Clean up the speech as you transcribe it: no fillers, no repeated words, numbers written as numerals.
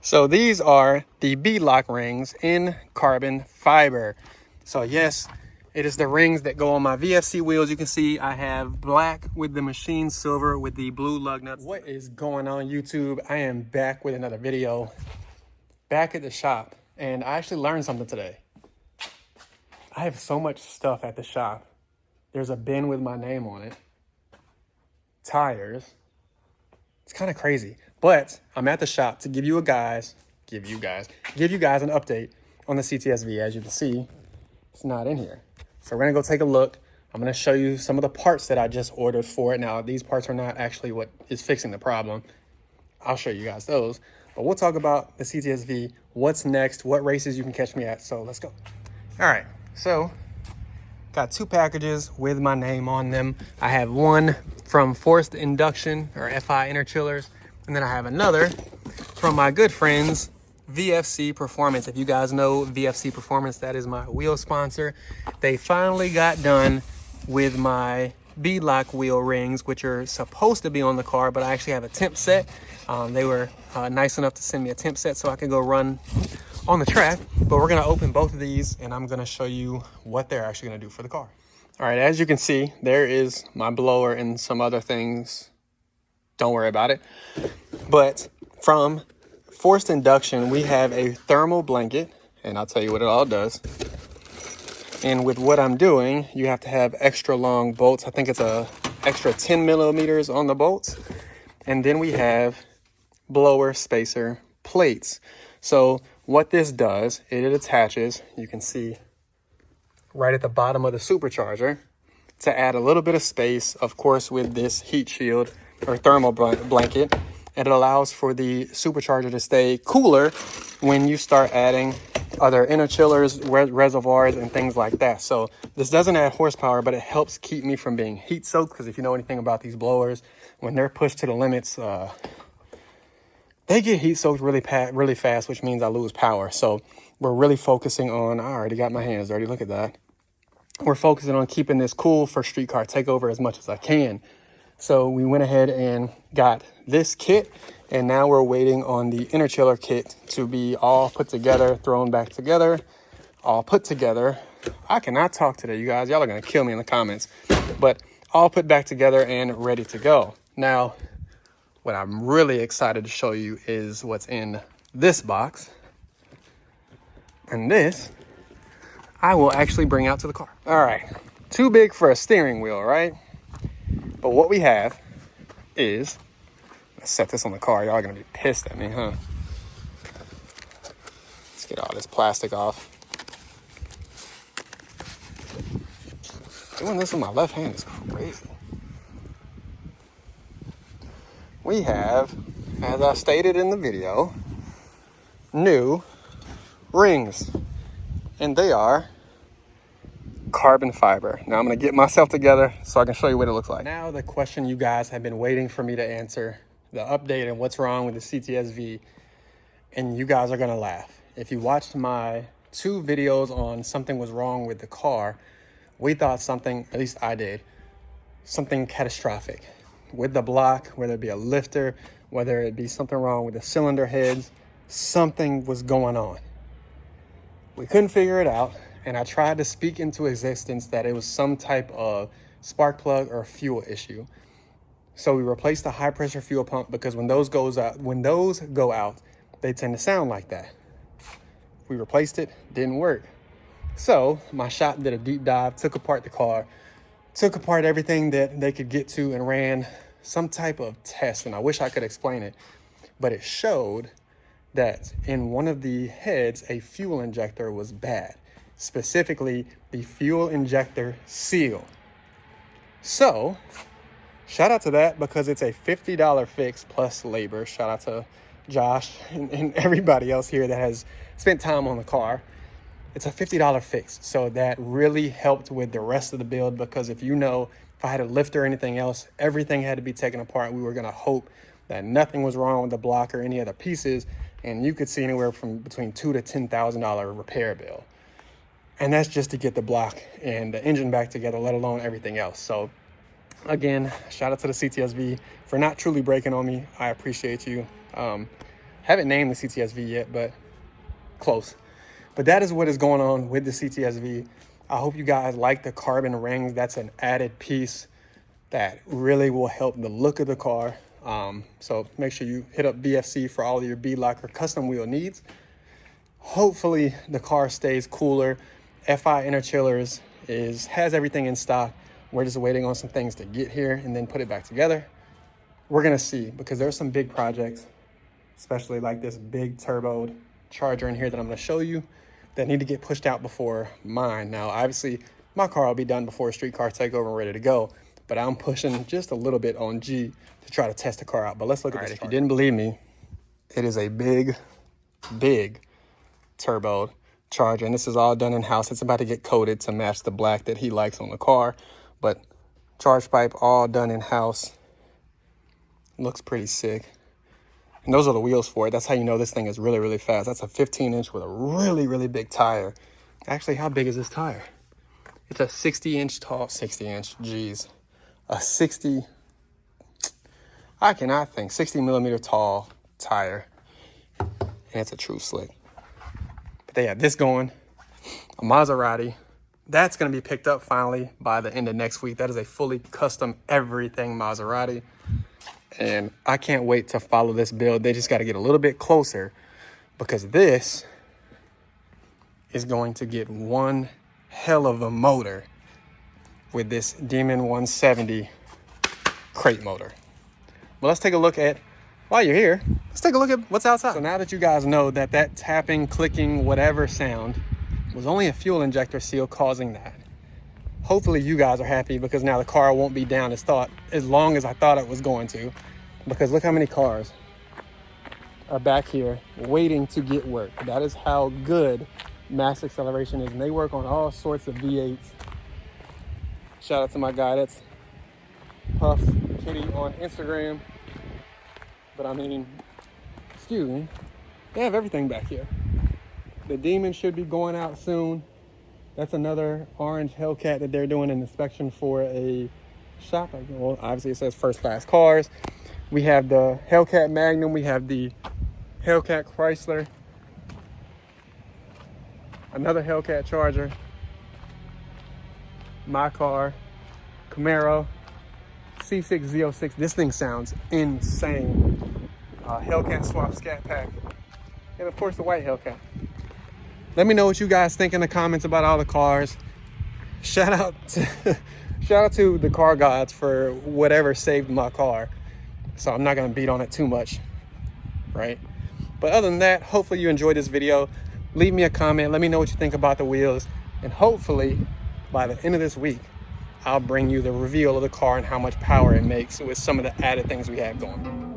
So these are the beadlock rings in carbon fiber. So yes, it is the rings that go on my VFC wheels. You can see I have black with the machine silver with the blue lug nuts. What is going on, YouTube? I am back with another video, back at the shop, and I actually learned something today. I have so much stuff at the shop. There's a bin with my name on it, tires. It's kind of crazy, but I'm at the shop to give you guys an update on the Cts-V. As you can see, it's not in here. So we're gonna go take a look. I'm gonna show you some of the parts that I just ordered for it. Now, these parts are not actually what is fixing the problem. I'll show you guys those, but we'll talk about the Cts-V, what's next, what races you can catch me at. So let's go. All right, so got two packages with my name on them. I have one from Forced Induction or FI Inner Chillers, and then I have another from my good friends VFC Performance. If you guys know VFC Performance, that is my wheel sponsor. They finally got done with my beadlock wheel rings, which are supposed to be on the car, but I actually have a temp set. They were nice enough to send me a temp set so I could go run on the track. But we're gonna open both of these and I'm gonna show you what they're actually gonna do for the car. All right, as you can see, there is my blower and some other things. Don't worry about it. But from Forced Induction, we have a thermal blanket, and I'll tell you what it all does. And with what I'm doing, you have to have extra long bolts. I think it's a extra 10 millimeters on the bolts. And then we have blower spacer plates. So what this does, it attaches, you can see right at the bottom of the supercharger to add a little bit of space, of course, with this heat shield or thermal blanket. And it allows for the supercharger to stay cooler when you start adding other inner chillers, reservoirs, and things like that. So this doesn't add horsepower, but it helps keep me from being heat soaked. Because if you know anything about these blowers, when they're pushed to the limits, they get heat soaked really fast, which means I lose power. So we're really focusing on, I already got my hands dirty, look at that. We're focusing on keeping this cool for Street Car Takeover as much as I can. So we went ahead and got this kit, and now we're waiting on the inner chiller kit to be all put together, thrown back together, all put together. I cannot talk today, you guys. Y'all are gonna kill me in the comments, but all put back together and ready to go. Now, what I'm really excited to show you is what's in this box. And this, I will actually bring out to the car. All right, too big for a steering wheel, right? But what we have is, let's set this on the car. Y'all are gonna be pissed at me, huh? Let's get all this plastic off. Doing this with my left hand is crazy. We have, as I stated in the video, new rings, and they are carbon fiber. Now I'm gonna get myself together so I can show you what it looks like. Now the question you guys have been waiting for me to answer, the update and what's wrong with the Cts-V, and you guys are gonna laugh. If you watched my 2 videos on something was wrong with the car, we thought something, at least I did, something catastrophic with the block, whether it be a lifter, whether it be something wrong with the cylinder heads, something was going on. We couldn't figure it out, and I tried to speak into existence that it was some type of spark plug or fuel issue. So we replaced the high pressure fuel pump because when those go out, they tend to sound like that. We replaced it, didn't work. So my shop did a deep dive, took apart the car, took apart everything that they could get to, and ran some type of test. And I wish I could explain it, but it showed that in one of the heads, a fuel injector was bad, specifically the fuel injector seal. So shout out to that, because it's a $50 fix plus labor. Shout out to Josh and everybody else here that has spent time on the car. It's a $50 fix. So that really helped with the rest of the build, because if I had a lift or anything else, everything had to be taken apart. We were gonna hope that nothing was wrong with the block or any other pieces, and you could see anywhere from between $2,000 to $10,000 repair bill. And that's just to get the block and the engine back together, let alone everything else. So again, shout out to the Cts-V for not truly breaking on me. I appreciate you. Haven't named the Cts-V yet, but close. But that is what is going on with the Cts-V. I hope you guys like the carbon rings. That's an added piece that really will help the look of the car. So make sure you hit up BFC for all of your B-Lock or custom wheel needs. Hopefully the car stays cooler. FI Interchillers has everything in stock. We're just waiting on some things to get here and then put it back together. We're gonna see, because there's some big projects, especially like this big turbo charger in here that I'm gonna show you, that need to get pushed out before mine. Now, obviously, my car will be done before Street Car Takeover and ready to go, but I'm pushing just a little bit on G to try to test the car out. But let's look at this. If you didn't believe me, it is a big, big turbo charger, and this is all done in-house. It's about to get coated to match the black that he likes on the car, but charge pipe all done in-house. Looks pretty sick. And those are the wheels for it. That's how you know this thing is really, really fast. That's a 15-inch with a really, really big tire. Actually, how big is this tire? It's a 60-inch tall, 60-inch, geez. A 60, I cannot think, 60 millimeter tall tire. And it's a true slick. But they have this going, a Maserati. That's gonna be picked up finally by the end of next week. That is a fully custom everything Maserati. And I can't wait to follow this build. They just got to get a little bit closer, because this is going to get one hell of a motor with this Demon 170 crate motor. Well, let's take a look at, while you're here, let's take a look at what's outside. So now that you guys know that that tapping, clicking, whatever sound was only a fuel injector seal causing that, hopefully you guys are happy, because now the car won't be down as long as I thought it was going to. Because look how many cars are back here waiting to get work. That is how good mass acceleration is. And they work on all sorts of V8s. Shout out to my guy, that's Puff Kitty on Instagram. But I mean, excuse me, they have everything back here. The Demon should be going out soon. That's another orange Hellcat that they're doing an inspection for a shop. Well, obviously it says first class cars. We have the Hellcat Magnum. We have the Hellcat Chrysler. Another Hellcat Charger. My car. Camaro. C6 Z06. This thing sounds insane. Hellcat Swap Scat Pack. And of course the white Hellcat. Let me know what you guys think in the comments about all the cars. Shout out to the car gods for whatever saved my car. So I'm not gonna beat on it too much, right? But other than that, hopefully you enjoyed this video. Leave me a comment, let me know what you think about the wheels. And hopefully by the end of this week, I'll bring you the reveal of the car and how much power it makes with some of the added things we have going.